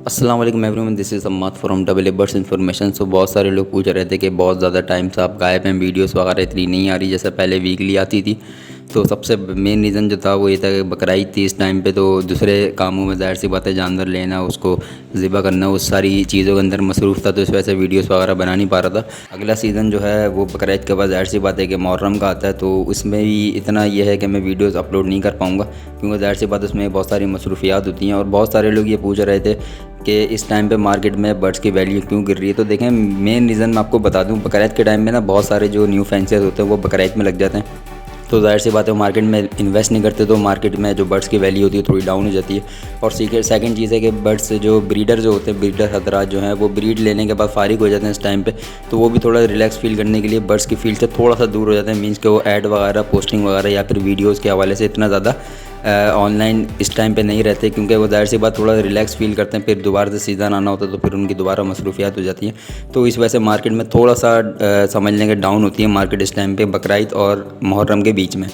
अस्सलाम वालेकुम everyone, this is Ammad from Double Birds Information. So बहुत सारे लोग पूछ रहे थे कि बहुत ज़्यादा टाइम से आप गायब हैं, वीडियोस वगैरह इतनी नहीं आ रही जैसे पहले वीकली आती थी। तो सबसे मेन रीज़न जो था वो ये था कि बकरा ईद थी इस टाइम पे, तो दूसरे कामों में ज़ाहिर सी बात है जानवर लेना, उसको ज़िबा करना, उस सारी चीज़ों के अंदर मसरूफ़ था, तो इस वजह से वीडियोस वगैरह बना नहीं पा रहा था। अगला सीज़न जो है वो बकरा ईद के बाद ज़ाहिर सी बात है कि मुहर्रम का आता है, तो उसमें भी इतना ये है कि मैं वीडियोज़ अपलोड नहीं कर पाऊँगा, क्योंकि ज़ाहिर सी बात उसमें बहुत सारी मसरूफियात होती हैं। और बहुत सारे लोग ये पूछ रहे थे कि इस टाइम पे मार्केट में बर्ड्स की वैल्यू क्यों गिर रही है। तो देखें, मेन रीज़न मैं आपको बता दूं, बकरा ईद के टाइम में ना बहुत सारे जो न्यू फैंसियर्स होते हैं वो बकरा ईद में लग जाते हैं, तो ज़ाहिर सी बात है मार्केट में इन्वेस्ट नहीं करते, तो मार्केट में जो बर्ड्स की वैल्यू होती है थोड़ी डाउन हो जाती है। और सेकंड चीज़ है कि बर्ड्स जो ब्रीडर जो होते हैं, ब्रीडर हजरात जो हैं वो ब्रीड लेने के बाद फारिग हो जाते हैं इस टाइम पे, तो वो भी थोड़ा रिलैक्स फील करने के लिए बर्ड्स की फील्ड से थोड़ा सा दूर हो जाते हैं। मीन्स कि वो ऐड वगैरह, पोस्टिंग वगैरह या फिर वीडियोज़ के हवाले से इतना ज़्यादा ऑनलाइन इस टाइम पे नहीं रहते, क्योंकि वो ज़ाहिर सी बात थोड़ा रिलैक्स फील करते हैं। फिर दोबारा से सीज़न आना होता है तो फिर उनकी दोबारा मसरूफियात हो जाती हैं, तो इस वजह से मार्केट में थोड़ा सा समझ लेंगे डाउन होती है मार्केट इस टाइम पे बकरा ईद और मुहर्रम के बीच में।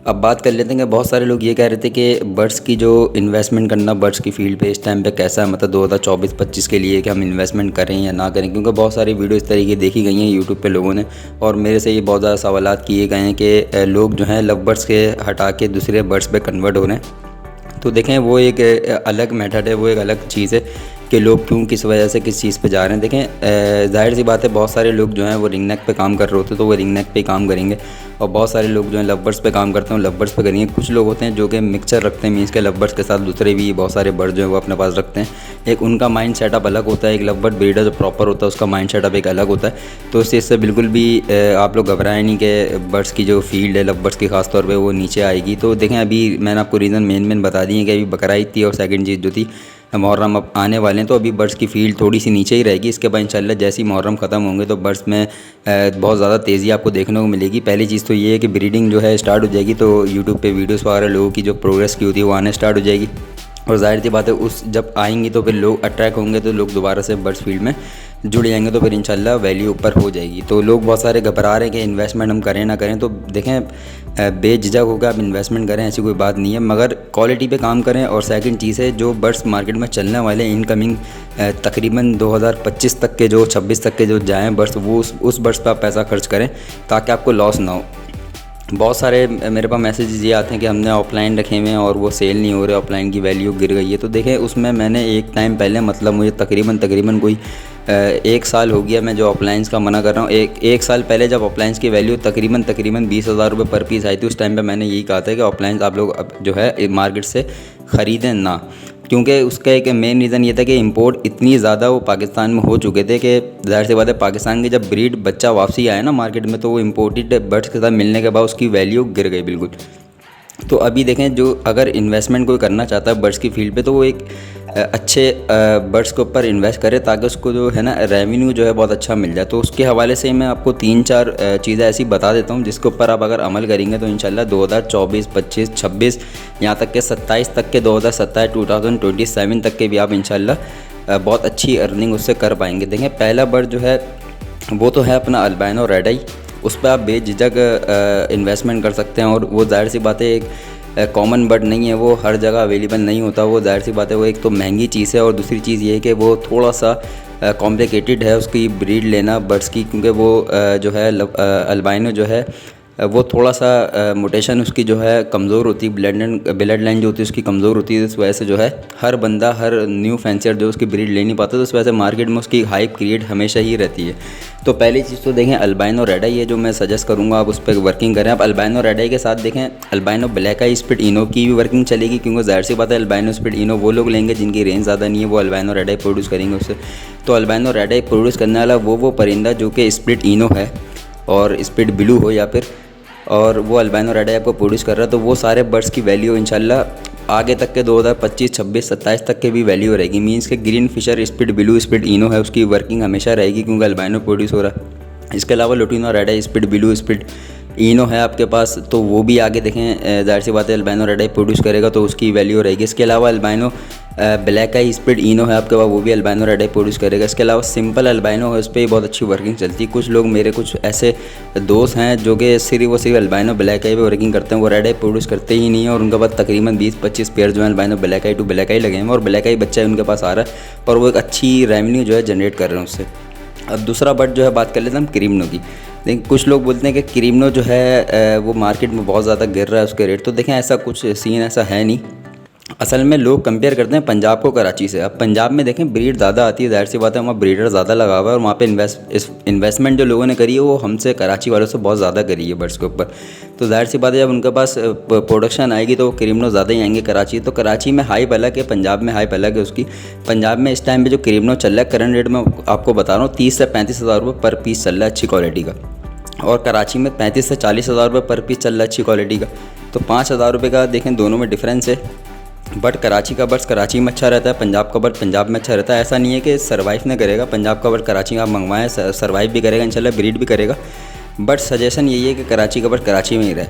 अब बात कर लेते हैं कि बहुत सारे लोग ये कह रहे थे कि बर्ड्स की जो इन्वेस्टमेंट करना बर्ड्स की फील्ड पे इस टाइम पे कैसा है, मतलब 2024-25 के लिए कि हम इन्वेस्टमेंट करें या ना करें, क्योंकि बहुत सारी वीडियो इस तरीके देखी गई हैं यूट्यूब पे लोगों ने, और मेरे से ये बहुत ज़्यादा सवालात किए गए हैं कि लोग जो हैं लव बर्ड्स के हटा के दूसरे बर्ड्स पे कन्वर्ट हो रहे हैं। तो देखें, वो एक अलग मेथड है, वो एक अलग चीज़ है कि लोग क्यों, किस वजह से, किस चीज़ पे जा रहे हैं। देखें, जाहिर सी बात है बहुत सारे लोग जो हैं वो रिंग नेक पे काम कर रहे होते हैं, तो वो रिंग नेक पे काम करेंगे, और बहुत सारे लोग जो हैं लवर्स पे काम करते हैं लवर्स पे करेंगे। कुछ लोग होते हैं जो कि मिक्सचर रखते हैं, मीन्स के लवर्स के साथ दूसरे भी बहुत सारे बर्ड जो हैं वो अपने पास रखते हैं। एक उनका माइंड सेटअप अलग होता है, एक लव बर्ड ब्रीडर जो प्रॉपर होता है उसका माइंड सेटअप एक अलग होता है। तो इस चीज़ से बिल्कुल भी आप लोग घबराएं नहीं कि बर्ड्स की जो फील्ड है लव बर्ड्स की खास तौर पर वो नीचे आएगी। तो देखें, अभी मैंने आपको रीज़न मेन बता दिए कि अभी बकरा ईद थी और सेकंड चीज़ जो थी मुहर्रम अब आने वाले हैं, तो अभी बर्ड्स की फील्ड थोड़ी सी नीचे ही रहेगी। इसके बाद इंशाल्लाह जैसे ही मुहर्रम ख़त्म होंगे तो बर्ड्स में बहुत ज़्यादा तेज़ी आपको देखने को मिलेगी। पहली चीज़ तो ये है कि ब्रीडिंग जो है स्टार्ट हो जाएगी, तो यूट्यूब पे वीडियोस वगैरह लोगों की जो प्रोग्रेस की होती है वो आने स्टार्ट हो जाएगी, और ज़ाहिर सी बात है उस जब आएंगी तो फिर लोग अट्रैक्ट होंगे, तो लोग दोबारा से बर्ड्स फील्ड में जुड़ जाएंगे, तो फिर इंशाल्लाह वैल्यू ऊपर हो जाएगी। तो लोग बहुत सारे घबरा रहे हैं कि इन्वेस्टमेंट हम करें ना करें, तो देखें, बेझिझक होकर आप इन्वेस्टमेंट करें, ऐसी कोई बात नहीं है, मगर क्वालिटी पे काम करें। और सेकंड चीज़ है, जो बर्ड्स मार्केट में चलने वाले इनकमिंग तकरीबन 2025 तक के, जो 26 तक के जो जाएँ बर्ड्स, वो उस बर्ड्स पर आप पैसा खर्च करें ताकि आपको लॉस ना हो। बहुत सारे मेरे पास मैसेजेस ये आते हैं कि हमने ऑफलाइन रखे हुए हैं और वो सेल नहीं हो रहे, ऑफलाइन की वैल्यू गिर गई है। तो देखें, उसमें मैंने एक टाइम पहले, मतलब मुझे तकरीबन कोई 1 साल हो गया मैं जो ऑफलाइंस का मना कर रहा हूँ। एक साल पहले जब ऑफलाइंस की वैल्यू तकरीबन 20,000 रुपये पर पीस आई थी, उस टाइम पे मैंने यही कहा था कि ऑफलाइंस आप लोग अब जो है मार्केट से ख़रीदें ना, क्योंकि उसका एक मेन रीज़न ये था कि इंपोर्ट इतनी ज़्यादा वो पाकिस्तान में हो चुके थे कि ज़ाहिर सी बात है पाकिस्तान की जब ब्रीड बच्चा वापसी आया ना मार्केट में, तो वो इम्पोर्टेड बर्ड्स के साथ मिलने के बाद उसकी वैल्यू गिर गई बिल्कुल। तो अभी देखें, जो अगर इन्वेस्टमेंट कोई करना चाहता है बर्ड्स की फील्ड पे, तो वो एक अच्छे बर्ड्स के ऊपर इन्वेस्ट करे ताकि उसको जो है ना रेवेन्यू जो है बहुत अच्छा मिल जाए। तो उसके हवाले से मैं आपको 3-4 चीज़ें ऐसी बता देता हूँ जिसके ऊपर आप अगर अमल करेंगे तो इंशाल्लाह 2024, 25, 26 यहाँ तक के 27 तक के 2027, 2027 तक के भी आप इंशाल्लाह बहुत अच्छी अर्निंग उससे कर पाएंगे। देखें, पहला बर्ड जो है वो तो है अपना अल्बाइनो रेड आई, उस पर आप बेझिझक इन्वेस्टमेंट कर सकते हैं। और वो जाहिर सी बात है एक कॉमन बर्ड नहीं है, वो हर जगह अवेलेबल नहीं होता, वो जाहिर सी बात है वो एक तो महंगी चीज़ है, और दूसरी चीज़ ये है कि वो थोड़ा सा कॉम्प्लिकेटेड है उसकी ब्रीड लेना बर्ड्स की, क्योंकि वो जो है अल्बाइनो जो है वो थोड़ा सा मोटेशन उसकी जो है कमज़ोर होती है, ब्लड लाइन जो होती है उसकी कमज़ोर होती है। इस वजह से जो है हर बंदा, हर न्यू फैंसियर जो उसकी ब्रीड ले नहीं पाता, तो इस वजह से मार्केट में उसकी हाइप क्रिएट हमेशा ही रहती है। तो पहली चीज़ तो देखें अल्बाइनो रेड आई है जो मैं सजेस्ट करूँगा आप उस पर वर्किंग करें। आप अल्बाइनो रेड आई के साथ देखें अल्बाइनो ब्लैक आई स्पिट इनो की भी वर्किंग चलेगी, क्योंकि ज़ाहिर सी बात है अल्बाइनो स्पिट इनो वो लोग लेंगे जिनकी रेंज ज़्यादा नहीं है, वो अल्बाइनो रेड आई प्रोड्यूस करेंगे उससे। तो अल्बाइनो रेड आई प्रोड्यूस करने वाला वो परिंदा जो कि स्पिट इनो है और स्पिट ब्लू हो या फिर, और वो अल्बाइनो रेड आई आपको प्रोड्यूस कर रहा है, तो वो सारे बर्ड्स की वैल्यू इंशाल्लाह आगे तक के 2025, 26, 27 तक के भी वैल्यू रहेगी। मीन्स के green Fischer split blue split ino है उसकी वर्किंग हमेशा रहेगी, क्योंकि अल्बाइनो प्रोड्यूस हो रहा है। इसके अलावा lutino red eye split blue split ino है आपके पास, तो वो भी आगे देखें ज़ाहिर सी बात है अल्बाइनो रेड आई प्रोड्यूस करेगा तो उसकी वैल्यू रहेगी। इसके अलावा अल्बाइनो ब्लैक आई स्प्लिट इनो है आपके पास, वो भी अल्बाइनो रेड आई प्रोड्यूस करेगा। इसके अलावा सिंपल अल्बाइनो है, उस पर बहुत अच्छी वर्किंग चलती है। कुछ लोग मेरे कुछ ऐसे दोस्त हैं जो कि सिर्फ अल्बाइनो ब्लैक आई पे वर्किंग करते हैं, वो रेड आई प्रोड्यूस करते ही नहीं है और उनके पास तकरीबन 20-25 पेयर जो है albino black eye to black eye लगे हैं और ब्लैक आई बच्चा उनके पास आ रहा है और वो एक अच्छी रेवेन्यू जो है जनरेट कर रहे हैं उससे। अब दूसरा बर्ड जो है बात कर लेते हैं हम क्रीमनो की। लेकिन कुछ लोग बोलते हैं कि क्रीमनो जो है वो मार्केट में बहुत ज़्यादा गिर रहा है उसके रेट, तो देखें ऐसा कुछ सीन ऐसा है नहीं। असल में लोग कंपेयर करते हैं पंजाब को कराची से। अब पंजाब में देखें ब्रीड ज़्यादा आती है, जाहिर सी बात है वहाँ ब्रीडर ज़्यादा लगा हुआ है और वहाँ पे इन्वेस्टमेंट जो लोगों ने करी है वो हमसे कराची वालों से बहुत ज़्यादा करी है बर्ड्स के ऊपर। तो जाहिर सी बात है जब उनके पास प्रोडक्शन आएगी तो क्रीमनो ज़्यादा ही आएंगे कराची। तो कराची में हाइप अलग है, पंजाब में हाइप अलग है उसकी। पंजाब में इस टाइम पर जो क्रीमनो चल रहा है करंट रेट में आपको बता रहा हूँ 30 से 35 हज़ार रुपये पर पीस चल रहा है अच्छी क्वालिटी का, और कराची में 35 से 40 हज़ार रुपये पर पीस चल रहा है अच्छी क्वालिटी का। तो 5 हज़ार रुपये का देखें दोनों में डिफरेंस है। बट कराची का बर्ड्स कराची में अच्छा रहता है, पंजाब का बर्ड पंजाब में अच्छा रहता है। ऐसा नहीं है कि सर्वाइव नहीं करेगा, पंजाब का बर्ड कराची में आप मंगवाएं सर्वाइव भी करेगा इंशाल्लाह, ब्रीड भी करेगा। बट सजेशन यही है कि कराची का बर्ड कराची में ही रहे।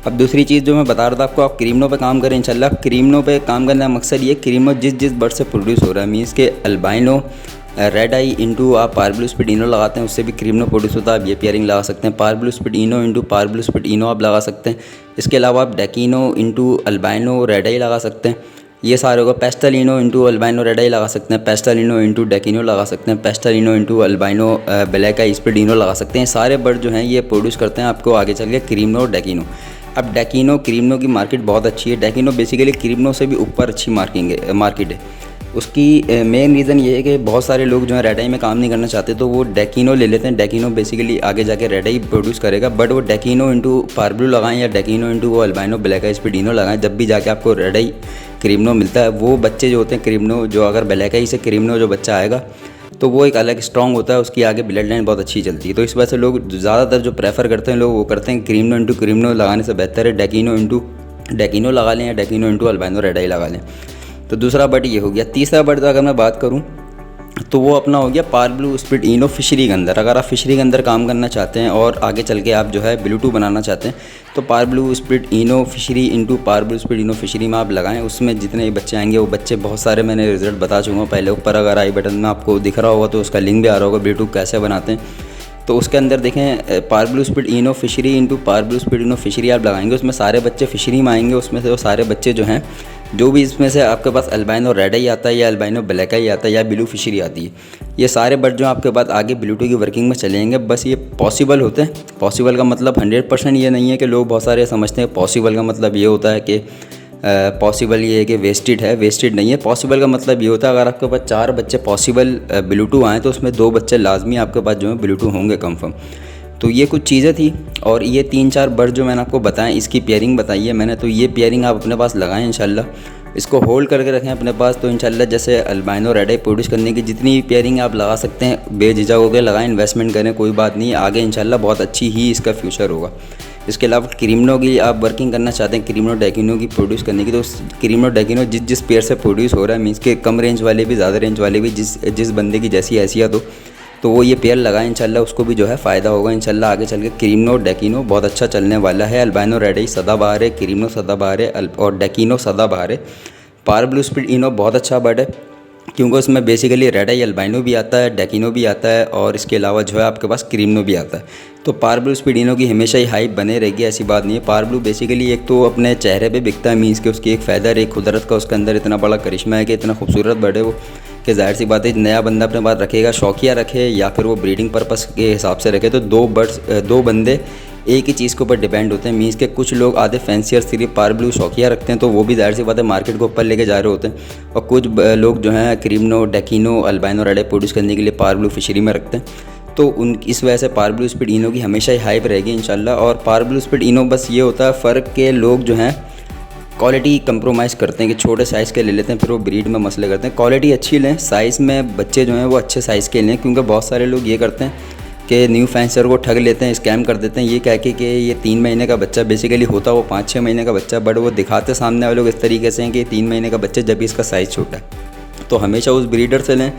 अब दूसरी चीज़ जो मैं बता रहा था आपको, आप क्रीमनो पे काम करें इंशाल्लाह। क्रीमनो पे काम करने का मकसद ये क्रीमनो जिस बर्ड से प्रोड्यूस हो रहा है, मीन्स के अल्बाइनो रेड आई इंटू आप पारब्लू स्पिड इनो लगाते हैं उससे भी क्रीमनो प्रोड्यूस होता है, आप ये पेयरिंग लगा सकते हैं। पारब्लू स्पिड इनो इंटू पारब्लू स्पिड इनो आप लगा सकते हैं। इसके अलावा आप डेकिनो इंटू अल्बाइनो रेड आई लगा सकते हैं। ये सारे होगा। पेस्टल इनो इंटू अल्बाइनो रेड आई लगा सकते हैं, पेस्टल इनो इंटू डेकिनो लगा सकते हैं, पेस्टल इनो इंटू अल्बाइनो ब्लैक आई स्पिड इनो लगा सकते हैं। सारे बर्ड जो हैं ये प्रोड्यूस करते हैं आपको आगे चल के क्रीमनो और डेकिनो। अब डेकिनो क्रीमनो की मार्केट बहुत अच्छी है। डेकिनो बेसिकली क्रीमनो से भी ऊपर अच्छी मार्केट है। उसकी मेन रीज़न ये है कि बहुत सारे लोग जो है रेड आई में काम नहीं करना चाहते तो वो डेकिनो ले लेते हैं। डेकिनो बेसिकली आगे जाके रेड आई प्रोड्यूस करेगा, बट वो डेकिनो इंटू पारब्लू लगाएं या डेकिनो इंटू वो अल्बाइनो ब्लैक आई स्पिडिनो लगाएं, जब भी जाके आपको रेड आई क्रीमनो मिलता है वो बच्चे जो होते हैं क्रीमनो, जो अगर ब्लैक आई से क्रीमनो जो बच्चा आएगा तो वो एक अलग स्ट्रॉन्ग होता है, उसकी आगे ब्लड लाइन बहुत अच्छी चलती है। तो इस वजह से लोग ज़्यादातर जो प्रेफर करते हैं लोग वो करते हैं क्रीमनो इंटू क्रीमनो लगाने से बेहतर है डेकिनो इंटू डेकिनो लगा लें या डेकिनो इंटू अल्बाइनो रेड आई लगा लें। तो दूसरा बर्ड ये हो गया। तीसरा बर्ड अगर मैं बात करूं तो वो अपना हो गया पारब्लू स्पिड इनो फिशरी के अंदर। अगर आप फिशरी के अंदर काम करना चाहते हैं और आगे चल के आप जो है ब्लूटूथ बनाना चाहते हैं तो पारब्लू स्पिड इनो फिशरी इंटू पारब्लू स्पिड इनो फिशरी में आप लगाएं। उसमें जितने बच्चे आएंगे वो बच्चे बहुत सारे मैंने रिजल्ट बता चुका हूँ पहले। ऊपर अगर आई बटन में आपको दिख रहा होगा तो उसका लिंक भी आ रहा होगा ब्लूटूथ कैसे बनाते हैं। तो उसके अंदर देखें पारब्लू स्पिड इनो फिशरी इंटू पारब्लू स्पिड इनो फिशरी आप लगाएंगे, उसमें सारे बच्चे फिशरी में आएंगे। उसमें से वो सारे बच्चे जो हैं जो भी इसमें से आपके पास अल्बाइनो रेड आई आता है या अल्बाइनो ब्लैक आई आता है या ब्लू फिशरी आती है, ये सारे बर्ड जो आपके पास आगे ब्लूटूथ की वर्किंग में चलेंगे। बस ये पॉसिबल होते हैं। पॉसिबल का मतलब 100% ये नहीं है कि लोग बहुत सारे समझते हैं पॉसिबल का मतलब ये होता है कि पॉसिबल ये है कि वेस्टेड है। वेस्टेड नहीं है। पॉसिबल का मतलब ये होता है अगर आपके पास 4 बच्चे पॉसिबल ब्लूटूथ आएँ तो उसमें 2 बच्चे लाजमी आपके पास जो है ब्लूटूथ होंगे कंफर्म। तो ये कुछ चीज़ें थी और ये 3-4 बर्ड जो मैंने आपको बताएं इसकी पेयरिंग बताई है मैंने। तो ये पेयरिंग आप अपने पास लगाएं इंशाल्लाह, इसको होल्ड करके रखें अपने पास। तो इंशाल्लाह जैसे अल्बाइनो रेड आई प्रोड्यूस करने की जितनी पेयरिंग आप लगा सकते हैं बेझिझक होकर लगाएं, इन्वेस्टमेंट करें, कोई बात नहीं, आगे इंशाल्लाह बहुत अच्छी ही इसका फ्यूचर होगा। इसके अलावा क्रीमनो की आप वर्किंग करना चाहते हैं क्रीमनो डेकिनो की प्रोड्यूस करने की, तो क्रीमनो डेकिनो जिस पेयर से प्रोड्यूस हो रहा है, मीन्स के कम रेंज वाले भी ज़्यादा रेंज वाले भी जिस बंदे की जैसी हैसियत हो तो वो ये पेयर लगाएं इंशाल्लाह, उसको भी जो है फ़ायदा होगा इंशाल्लाह। आगे चल के क्रीमनो डेकिनो बहुत अच्छा चलने वाला है। अल्बाइनो रेड आई सदाबहार है, क्रीमनो सदाबहार है और डेकिनो सदाबहार है। पारब्लू स्पिड इनो बहुत अच्छा बर्ड है क्योंकि उसमें बेसिकली रेड आई अल्बाइनो भी आता है, डेकिनो भी आता है और इसके अलावा जो है आपके पास क्रीमनो भी आता है। तो पारब्लू स्पिड इनो की हमेशा ही हाइप बने रहेगी, ऐसी बात नहीं है। पारब्लू बेसिकली एक तो अपने चेहरे पे बिकता है, मीन्स के उसकी एक फ़ायदा एक कुदरत का उसके अंदर इतना बड़ा करिश्मा है कि इतना खूबसूरत बर्ड है वो कि जाहिर सी बात है नया बंदा अपने पास रखेगा, शौकिया रखे या फिर वो ब्रीडिंग पर्पस के हिसाब से रखे तो दो बंदे एक ही चीज़ के ऊपर डिपेंड होते हैं। मीन्स के कुछ लोग आधे फैंसी और सिर्फ पारब्लू शौकिया रखते हैं तो वो भी जाहिर सी बात है मार्केट को ऊपर लेके जा रहे होते हैं, और कुछ लोग जो हैं क्रीमनो डेकिनो अल्बाइनो रेड आई प्रोड्यूस करने के लिए पारब्लू फिशरी में रखते हैं। तो इस वजह से पारब्लू स्पिड इनो की हमेशा ही हाइप रहेगी इंशाल्लाह। और पारब्लू स्पिड इनो बस ये होता है फ़र्क के लोग जो हैं क्वालिटी कंप्रोमाइज़ करते हैं कि छोटे साइज़ के ले लेते हैं, फिर वो ब्रीड में मसले करते हैं। क्वालिटी अच्छी लें, साइज़ में बच्चे जो हैं वो अच्छे साइज़ के लें, क्योंकि बहुत सारे लोग ये करते हैं कि न्यू फैंसर को ठग लेते हैं, स्कैम कर देते हैं ये कह के कि ये 3 महीने का बच्चा, बेसिकली होता वो 5-6 महीने का बच्चा, बट वो दिखाते सामने वाले लोग इस तरीके से हैं कि 3 महीने का बच्चा जब भी इसका साइज़ छोटा है। तो हमेशा उस ब्रीडर से लें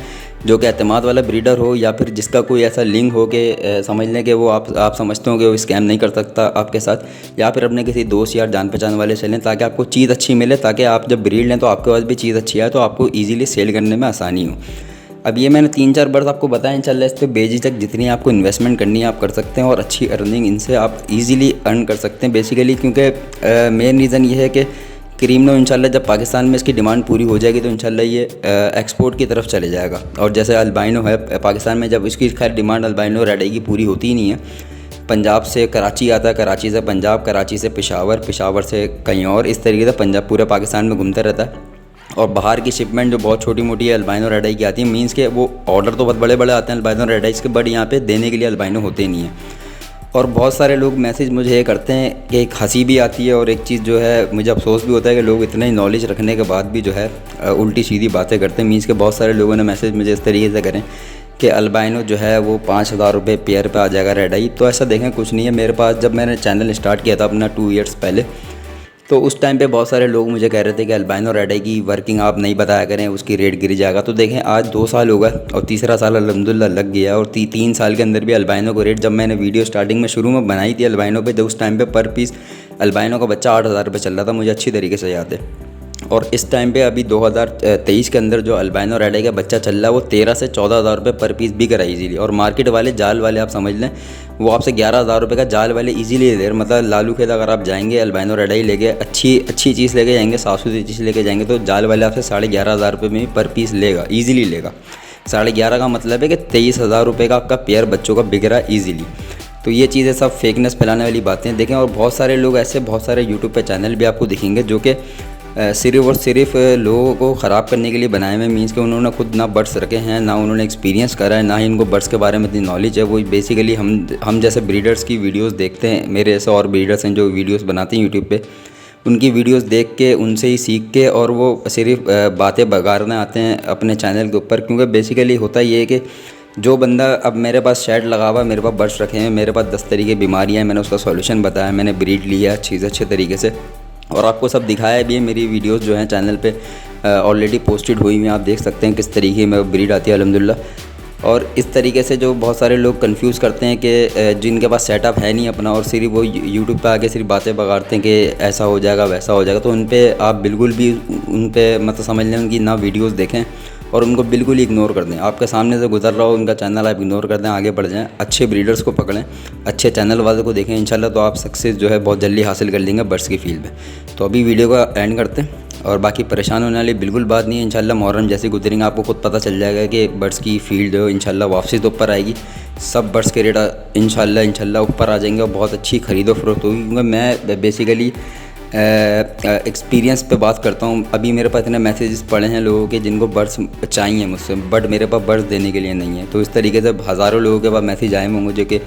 जो कि एतमाद वाला ब्रीडर हो, या फिर जिसका कोई ऐसा लिंक हो कि समझ लें कि वो आप समझते हो कि वो स्कैम नहीं कर सकता आपके साथ, या फिर अपने किसी दोस्त या जान पहचान वाले से लें, ताकि आपको चीज़ अच्छी मिले, ताकि आप जब ब्रीड लें तो आपके पास भी चीज़ अच्छी आए, तो आपको ईज़िली सेल करने में आसानी हो। अब ये मैंने 3-4 बर्ड्स आपको बताया, इंशाल्लाह इस पर बेझिझक जितनी आपको इन्वेस्टमेंट करनी है आप कर सकते हैं, और अच्छी अर्निंग इनसे आप इजीली अर्न कर सकते हैं बेसिकली, क्योंकि मेन रीज़न ये है कि क्रीमनो इंशाल्लाह जब पाकिस्तान में इसकी डिमांड पूरी हो जाएगी तो इंशाल्लाह ये एक्सपोर्ट की तरफ चले जाएगा। और जैसे अल्बाइनो है पाकिस्तान में, जब इसकी खैर डिमांड अल्बाइनो रेड आई की पूरी होती ही नहीं है, पंजाब से कराची आता है, कराची से पंजाब, कराची से पेशावर, पेशावर से कहीं और, इस तरीके से पंजाब पूरे पाकिस्तान में घूमता रहता है। और बाहर की शिपमेंट जो बहुत छोटी मोटी है अल्बाइनो रेड आई की आती है, मीन्स के वो ऑर्डर तो बहुत बड़े बड़े आते हैं अल्बाइनो रेड आइज़ के, बट यहाँ पे देने के लिए अल्बाइनो होते नहीं हैं। और बहुत सारे लोग मैसेज मुझे ये करते हैं कि एक हंसी भी आती है, और एक चीज़ जो है मुझे अफसोस भी होता है कि लोग इतने नॉलेज रखने के बाद भी जो है उल्टी सीधी बातें करते हैं। मीन्स के बहुत सारे लोगों ने मैसेज मुझे इस तरीके से करें कि अल्बाइनो जो है वो 5,000 रुपये पेयर पे आ जाएगा रेड आई। तो ऐसा देखें कुछ नहीं है। मेरे पास जब मैंने चैनल स्टार्ट किया था अपना 2 ईयर्स पहले, तो उस टाइम पे बहुत सारे लोग मुझे कह रहे थे कि अल्बाइनो रेड आई की वर्किंग आप नहीं बताया करें, उसकी रेट गिर जाएगा। तो देखें आज 2 साल हो गए और तीसरा साल अल्हम्दुलिल्लाह लग गया, और 3 साल के अंदर भी अल्बाइनो को रेट, जब मैंने वीडियो स्टार्टिंग में शुरू में बनाई थी अल्बाइनो पे, तो उस टाइम पे पर पीस अल्बाइनो का बच्चा 8,000 रुपये चल रहा था, मुझे अच्छी तरीके से याद है। और इस टाइम पे अभी 2023 के अंदर जो अल्बाइनो रेड आई का बच्चा चल रहा है वो 13 से 14,000 रुपये पर पीस बिक रहा है ईजीली। और मार्केट वाले जाल वाले आप समझ लें वो आपसे 11,000 रुपये का जाल वाले ईजीली दे रहे। मतलब लालू खेत अगर आप जाएंगे अल्बाइनो रेड आई लेके, अच्छी चीज़ लेके जाएंगे, साफ सुथरी चीज़ लेके जाएंगे, तो जाल वाले आपसे 11,500 रुपये में पर पीस लेगा, ईजिली लेगा। 11,500 का मतलब है कि 23,000 रुपये का आपका पेयर बच्चों का बिक रहा है ईजिली। तो ये चीज़ें सब फेकनेस फैलाने वाली बातें देखें। और बहुत सारे लोग ऐसे, बहुत सारे यूट्यूब पे चैनल भी आपको दिखेंगे जो कि सिर्फ़ और सिर्फ लोगों को ख़राब करने के लिए बनाए हुए। मीन्स कि उन्होंने खुद ना बर्ड्स रखे हैं, ना उन्होंने एक्सपीरियंस करा है, ना ही इनको बर्ड्स के बारे में इतनी नॉलेज है। वो बेसिकली हम जैसे ब्रीडर्स की वीडियोस देखते हैं, मेरे ऐसे और ब्रीडर्स हैं जो वीडियोस बनाते हैं यूट्यूब पे, उनकी वीडियोस देख के उनसे ही सीख के, और वो सिर्फ बातें बगाड़ने आते हैं अपने चैनल के ऊपर। क्योंकि बेसिकली होता ये है कि जो बंदा, अब मेरे पास शेड लगा हुआ, मेरे पास बर्ड्स रखे हैं, मेरे पास 10 तरीके बीमारियाँ हैं, मैंने उसका सॉल्यूशन बताया, मैंने ब्रीड लिया अच्छे तरीके से, और आपको सब दिखाया भी है। मेरी वीडियोस जो हैं चैनल पे ऑलरेडी पोस्टेड हुई हुई हैं, आप देख सकते हैं किस तरीके में ब्रीड आती है अल्हम्दुलिल्लाह। और इस तरीके से जो बहुत सारे लोग कंफ्यूज करते हैं कि जिनके पास सेटअप है नहीं अपना, और सिर्फ वो यूट्यूब पे आके सिर्फ बातें बगाड़ते हैं कि ऐसा हो जाएगा वैसा हो जाएगा, तो उन पे आप बिल्कुल भी उन पे मतलब समझ लें उनकी ना वीडियोस देखें और उनको बिल्कुल इग्नोर कर दें। आपके सामने से गुजर रहा हो उनका चैनल, आप इग्नोर कर दें, आगे बढ़ जाएं, अच्छे ब्रीडर्स को पकड़ें, अच्छे चैनल वालों को देखें, इंशाल्लाह तो आप सक्सेस जो है बहुत जल्दी हासिल कर लेंगे बर्ड्स की फील्ड में। तो अभी वीडियो का एंड करते हैं, और बाकी परेशान होने वाली बिल्कुल बात नहीं है। इंशाल्लाह मुहर्रम जैसे गुजरेंगे आपको खुद पता चल जाएगा कि बर्ड्स की फील्ड जो इंशाल्लाह वापसी तो ऊपर आएगी, सब बर्ड्स के रेट इंशाल्लाह ऊपर आ जाएंगे और बहुत अच्छी खरीदो फरोख्त होगी। क्योंकि मैं बेसिकली एक्सपीरियंस पे बात करता हूँ। अभी मेरे पास इतने मैसेजेस पड़े हैं लोगों के जिनको बर्ड्स चाहिए मुझसे, बट मेरे पास बर्ड्स देने के लिए नहीं है। तो इस तरीके से हज़ारों लोगों के पास मैसेज आए होंगे जो कि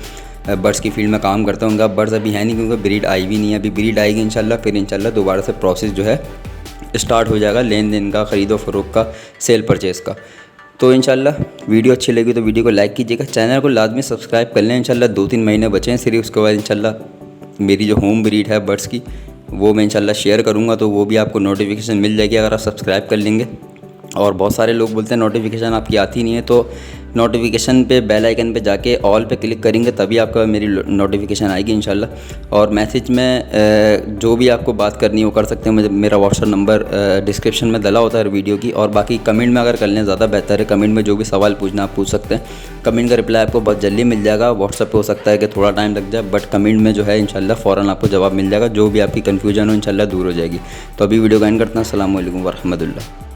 बर्ड्स की फील्ड में काम करते होंगे। अब बर्ड्स अभी है नहीं क्योंकि ब्रीड आई भी नहीं है, अभी ब्रीड आएगी इंशाल्लाह, फिर इंशाल्लाह दोबारा से प्रोसेस जो है स्टार्ट हो जाएगा, लेन देन का, ख़रीदो फरोख्त का, सेल परचेज़ का। तो इंशाल्लाह वीडियो अच्छी लगी तो वीडियो को लाइक कीजिएगा, चैनल को लाजमी सब्सक्राइब कर लें। इंशाल्लाह 2-3 महीने बचे हैं सिर्फ, उसके बाद इंशाल्लाह मेरी जो होम ब्रीड है बर्ड्स की वो मैं इंशाल्लाह शेयर करूँगा, तो वो भी आपको नोटिफिकेशन मिल जाएगी अगर आप सब्सक्राइब कर लेंगे। और बहुत सारे लोग बोलते हैं नोटिफिकेशन आपकी आती नहीं है, तो नोटिफिकेशन पे बेल आइकन पे जाके ऑल पे क्लिक करेंगे तभी आपका मेरी नोटिफिकेशन आएगी इंशाल्लाह। और मैसेज में जो भी आपको बात करनी हो कर सकते हैं, मुझे मेरा व्हाट्सअप नंबर डिस्क्रिप्शन में डला होता है वीडियो की। और बाकी कमेंट में अगर कर लें ज़्यादा बेहतर है, कमेंट में जो भी सवाल पूछना आप पूछ सकते हैं, कमेंट का रिप्लाई आपको बहुत जल्दी मिल जाएगा। व्हाट्सअप पे हो सकता है कि थोड़ा टाइम लग जाए, बट कमेंट में जो है इंशाल्लाह फ़ौरन आपको जवाब मिल जाएगा, जो भी आपकी कन्फ्यूजन हो इंशाल्लाह दूर हो जाएगी। तो अभी वीडियो का एंड करते हैं। अस्सलाम वालेकुम व रहमतुल्लाह।